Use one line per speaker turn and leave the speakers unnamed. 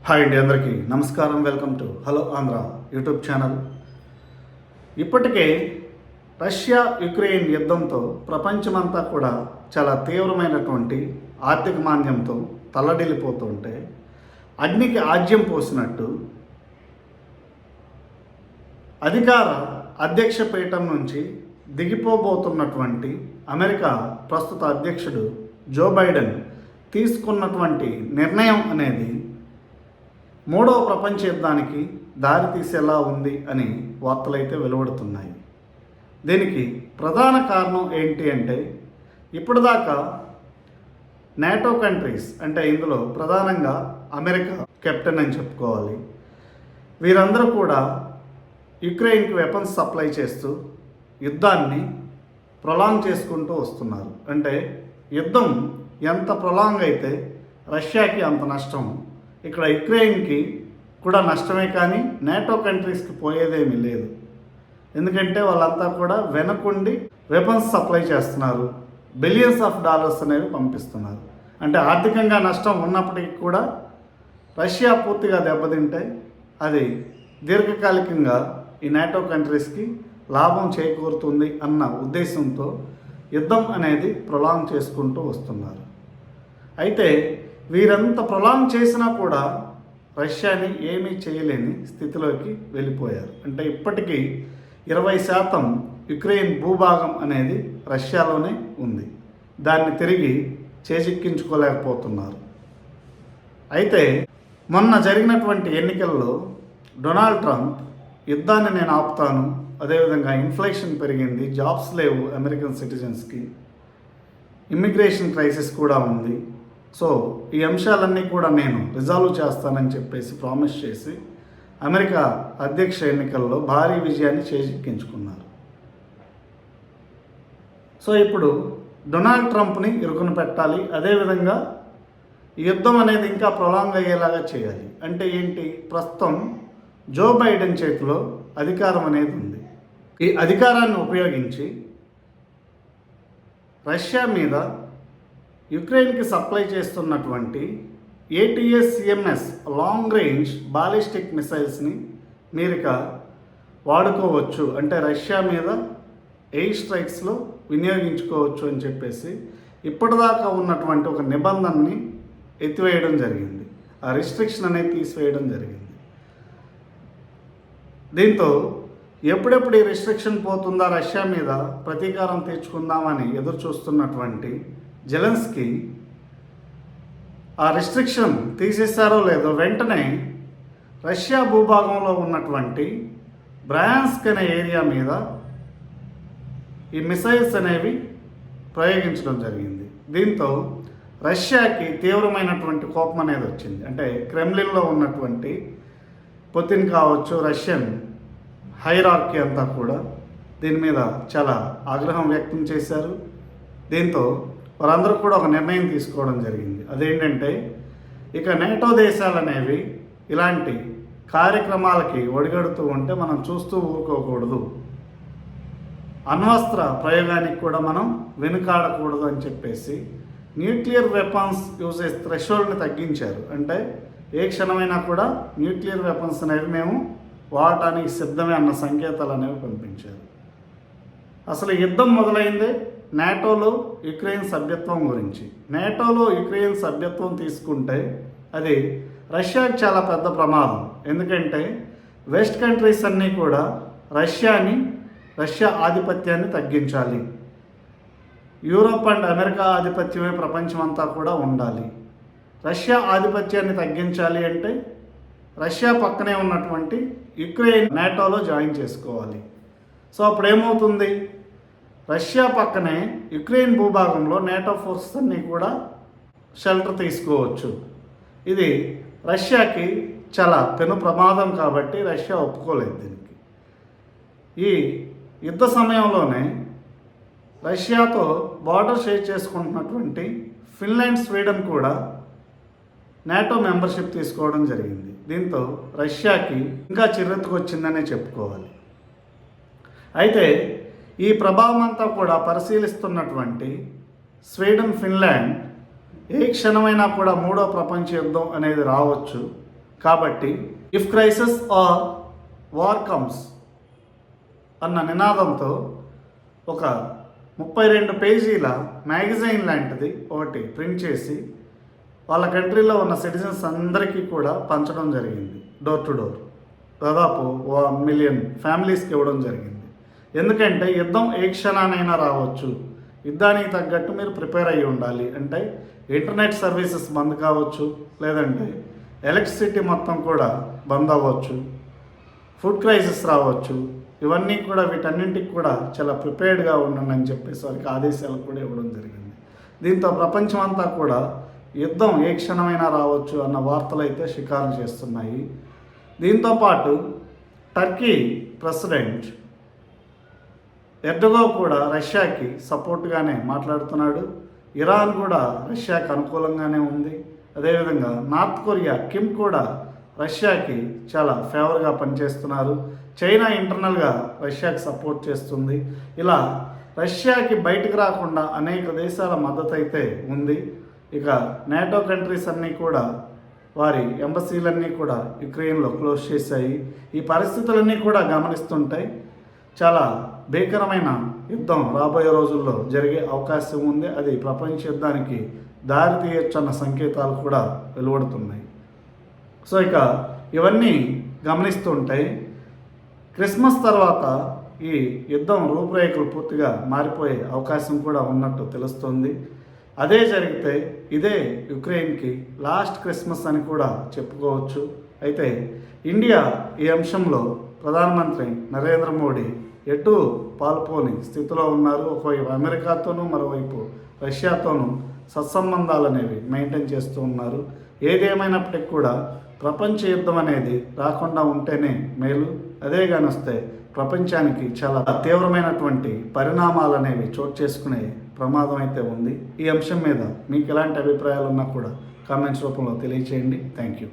Hi అండి, అందరికీ నమస్కారం. Welcome to hello Andhra YouTube channel. ఇప్పటికే రష్యా యుక్రెయిన్ యుద్ధంతో ప్రపంచమంతా కూడా చాలా తీవ్రమైనటువంటి ఆర్థిక మాంద్యంతో తల్లడిల్లిపోతుంటే అగ్నికి ఆజ్యం పోసినట్టు అధికార అధ్యక్ష పీఠం నుంచి దిగిపోబోతున్నటువంటి అమెరికా ప్రస్తుత అధ్యక్షుడు జో బైడెన్ తీసుకున్నటువంటి నిర్ణయం అనేది మూడవ ప్రపంచ యుద్ధానికి దారితీసేలా ఉంది అని వార్తలైతే వెలువడుతున్నాయి. దీనికి ప్రధాన కారణం ఏంటి అంటే, ఇప్పటిదాకా నాటో కంట్రీస్ అంటే ఇందులో ప్రధానంగా అమెరికా కెప్టెన్ అని చెప్పుకోవాలి, వీరందరూ కూడా యుక్రెయిన్కి వెపన్స్ సప్లై చేస్తూ యుద్ధాన్ని ప్రొలాంగ్ చేసుకుంటూ వస్తున్నారు. అంటే యుద్ధం ఎంత ప్రొలాంగ్ అయితే రష్యాకి అంత నష్టం, ఇక్కడ యుక్రెయిన్కి కూడా నష్టమే, కానీ నాటో కంట్రీస్కి పోయేదేమీ లేదు. ఎందుకంటే వాళ్ళంతా కూడా వెనకుండి వెపన్స్ సప్లై చేస్తున్నారు, బిలియన్స్ ఆఫ్ డాలర్స్ అనేవి పంపిస్తున్నారు. అంటే ఆర్థికంగా నష్టం ఉన్నప్పటికీ కూడా రష్యా పూర్తిగా దెబ్బతింటే అది దీర్ఘకాలికంగా ఈ నాటో కంట్రీస్కి లాభం చేకూరుతుంది అన్న ఉద్దేశంతో యుద్ధం అనేది ప్రొలాంగ్ చేసుకుంటూ వస్తున్నారు. అయితే వీరంతా ప్రొలాంగ్ చేసినా కూడా రష్యాని ఏమీ చేయలేని స్థితిలోకి వెళ్ళిపోయారు. అంటే ఇప్పటికీ 20% యుక్రెయిన్ భూభాగం అనేది రష్యాలోనే ఉంది, దాన్ని తిరిగి చేజిక్కించుకోలేకపోతున్నారు. అయితే మొన్న జరిగినటువంటి ఎన్నికల్లో డొనాల్డ్ ట్రంప్ యుద్ధాన్ని నేను ఆపుతాను, అదేవిధంగా ఇన్ఫ్లేషన్ పెరిగింది, జాబ్స్ లేవు అమెరికన్ సిటిజన్స్కి, ఇమ్మిగ్రేషన్ క్రైసిస్ కూడా ఉంది, సో ఈ అంశాలన్నీ కూడా నేను రిజాల్వ్ చేస్తానని చెప్పేసి ప్రామిస్ చేసి అమెరికా అధ్యక్ష ఎన్నికల్లో భారీ విజయాన్ని చేజిక్కించుకున్నారు. సో ఇప్పుడు డొనాల్డ్ ట్రంప్ని ఇరుకున పెట్టాలి, అదేవిధంగా ఈ యుద్ధం అనేది ఇంకా ప్రొలాంగ్ అయ్యేలాగా చేయాలి. అంటే ఏంటి, ప్రస్తుతం జో బైడెన్ చేతిలో అధికారం అనేది ఉంది. ఈ అధికారాన్ని ఉపయోగించి రష్యా మీద యుక్రెయిన్కి సప్లై చేస్తున్నటువంటి ATACMS లాంగ్ రేంజ్ బాలిస్టిక్ మిసైల్స్ని మీరిక వాడుకోవచ్చు, అంటే రష్యా మీద ఎయిర్ స్ట్రైక్స్లో వినియోగించుకోవచ్చు అని చెప్పేసి ఇప్పటిదాకా ఉన్నటువంటి ఒక నిబంధనని ఎత్తివేయడం జరిగింది, ఆ రిస్ట్రిక్షన్ అనేది తీసివేయడం జరిగింది. దీంతో ఎప్పుడెప్పుడు ఈ రిస్ట్రిక్షన్ పోతుందా, రష్యా మీద ప్రతీకారం తీర్చుకుందామని ఎదురు చూస్తున్నటువంటి జెలెన్స్కీ ఆ రిస్ట్రిక్షన్ తీసేశారో లేదో వెంటనే రష్యా భూభాగంలో ఉన్నటువంటి బ్రాయాన్స్క్ అనే ఏరియా మీద ఈ మిసైల్స్ అనేవి ప్రయోగించడం జరిగింది. దీంతో రష్యాకి తీవ్రమైనటువంటి కోపం అనేది వచ్చింది. అంటే క్రెమ్లిన్లో ఉన్నటువంటి పుతిన్ కావచ్చు, రష్యన్ హైరార్కీ అంతా కూడా దీని మీద చాలా ఆగ్రహం వ్యక్తం చేశారు. దీంతో వారందరూ కూడా ఒక నిర్ణయం తీసుకోవడం జరిగింది. అదేంటంటే, ఇక నాటో దేశాలు అనేవి ఇలాంటి కార్యక్రమాలకి ఒడిగడుతూ ఉంటే మనం చూస్తూ ఊరుకోకూడదు, అణ్వస్త్ర ప్రయోగానికి కూడా మనం వెనుకాడకూడదు అని చెప్పేసి న్యూక్లియర్ వెపన్స్ యూసేజ్ థ్రెషోల్డ్ని తగ్గించారు. అంటే ఏ క్షణమైనా కూడా న్యూక్లియర్ వెపన్స్ అనేవి మేము వాడటానికి సిద్ధమే అన్న సంకేతాలు అనేవి పంపించారు. అసలు యుద్ధం మొదలైందే నాటోలో యుక్రెయిన్ సభ్యత్వం గురించి. నాటోలో యుక్రెయిన్ సభ్యత్వం తీసుకుంటే అది రష్యాకి చాలా పెద్ద ప్రమాదం. ఎందుకంటే వెస్ట్ కంట్రీస్ అన్నీ కూడా రష్యా ఆధిపత్యాన్ని తగ్గించాలి, యూరోప్ అండ్ అమెరికా ఆధిపత్యమే ప్రపంచమంతా కూడా ఉండాలి. రష్యా ఆధిపత్యాన్ని తగ్గించాలి అంటే రష్యా పక్కనే ఉన్నటువంటి యుక్రెయిన్ నాటోలో జాయిన్ చేసుకోవాలి. సో అప్పుడు ఏమవుతుంది, రష్యా పక్కనే యుక్రెయిన్ భూభాగంలో నాటో ఫోర్సెస్ అన్నీ కూడా షెల్టర్ తీసుకోవచ్చు. ఇది రష్యాకి చాలా పెను ప్రమాదం కాబట్టి రష్యా ఒప్పుకోలేదు దీనికి. ఈ యుద్ధ సమయంలోనే రష్యాతో బార్డర్ షేర్ చేసుకుంటున్నటువంటి ఫిన్లాండ్, స్వీడన్ కూడా నాటో మెంబర్షిప్ తీసుకోవడం జరిగింది. దీంతో రష్యాకి ఇంకా చిరెత్తుకొచ్చిందనే చెప్పుకోవాలి. అయితే ఈ ప్రభావం అంతా కూడా పరిశీలిస్తున్నటువంటి స్వీడన్, ఫిన్లాండ్ ఏ క్షణమైనా కూడా మూడో ప్రపంచ యుద్ధం అనేది రావచ్చు, కాబట్టి if crisis are war comes అన్న నినాదంతో ఒక 32 పేజీల మ్యాగజైన్ లాంటిది ఒకటి ప్రింట్ చేసి వాళ్ళ కంట్రీలో ఉన్న సిటిజన్స్ అందరికీ కూడా పంచడం జరిగింది. డోర్ టు డోర్ దాదాపు 1 మిలియన్ ఫ్యామిలీస్కి ఇవ్వడం జరిగింది. ఎందుకంటే యుద్ధం ఏ క్షణానైనా రావచ్చు, యుద్ధానికి తగ్గట్టు మీరు ప్రిపేర్ అయ్యి ఉండాలి. అంటే ఇంటర్నెట్ సర్వీసెస్ బంద్ కావచ్చు, లేదంటే ఎలక్ట్రిసిటీ మొత్తం కూడా బంద్ అవ్వచ్చు, ఫుడ్ క్రైసిస్ రావచ్చు. ఇవన్నీ కూడా వీటన్నింటికి కూడా చాలా ప్రిపేర్డ్గా ఉండండి అని చెప్పేసి వారికి ఆదేశాలు కూడా ఇవ్వడం జరిగింది. దీంతో ప్రపంచం అంతా కూడా యుద్ధం ఏ క్షణమైనా రావచ్చు అన్న వార్తలు అయితే షికారు చేస్తున్నాయి. దీంతోపాటు టర్కీ ప్రెసిడెంట్ ఎర్డోగాన్ కూడా రష్యాకి సపోర్ట్గానే మాట్లాడుతున్నాడు. ఇరాన్ కూడా రష్యాకి అనుకూలంగానే ఉంది. అదేవిధంగా నార్త్ కొరియా కిమ్ కూడా రష్యాకి చాలా ఫేవర్గా పనిచేస్తున్నారు. చైనా ఇంటర్నల్గా రష్యాకి సపోర్ట్ చేస్తుంది. ఇలా రష్యాకి బయటకు రాకుండా అనేక దేశాల మద్దతు అయితే ఉంది. ఇక నేటో కంట్రీస్ అన్నీ కూడా వారి ఎంబసీలన్నీ కూడా యుక్రెయిన్లో క్లోజ్ చేశాయి. ఈ పరిస్థితులన్నీ కూడా గమనిస్తుంటాయి. చాలా భీకరమైన యుద్ధం రాబోయే రోజుల్లో జరిగే అవకాశం ఉంది. అది ప్రపంచ యుద్ధానికి దారి తీయొచ్చన్న సంకేతాలు కూడా వెలువడుతున్నాయి. సో ఇక ఇవన్నీ గమనిస్తుంటాయి. క్రిస్మస్ తర్వాత ఈ యుద్ధం రూపురేఖలు పూర్తిగా మారిపోయే అవకాశం కూడా ఉన్నట్టు తెలుస్తుంది. అదే జరిగితే ఇదే యుక్రెయిన్కి లాస్ట్ క్రిస్మస్ అని కూడా చెప్పుకోవచ్చు. అయితే ఇండియా ఈ అంశంలో ప్రధానమంత్రి నరేంద్ర మోడీ ఎటు పాల్పోని స్థితిలో ఉన్నారు. ఒకవైపు అమెరికాతోనూ మరోవైపు రష్యాతోనూ సత్సంబంధాలు అనేవి మెయింటైన్ చేస్తూ ఉన్నారు. ఏదేమైనప్పటికీ కూడా ప్రపంచ యుద్ధం అనేది రాకుండా ఉంటేనే మేలు. అదే కానొస్తే ప్రపంచానికి చాలా తీవ్రమైనటువంటి పరిణామాలు అనేవి చోటు చేసుకునే ప్రమాదం అయితే ఉంది. ఈ అంశం మీద మీకు ఎలాంటి అభిప్రాయాలు ఉన్నా కూడా కామెంట్స్ రూపంలో తెలియచేయండి. Thank you.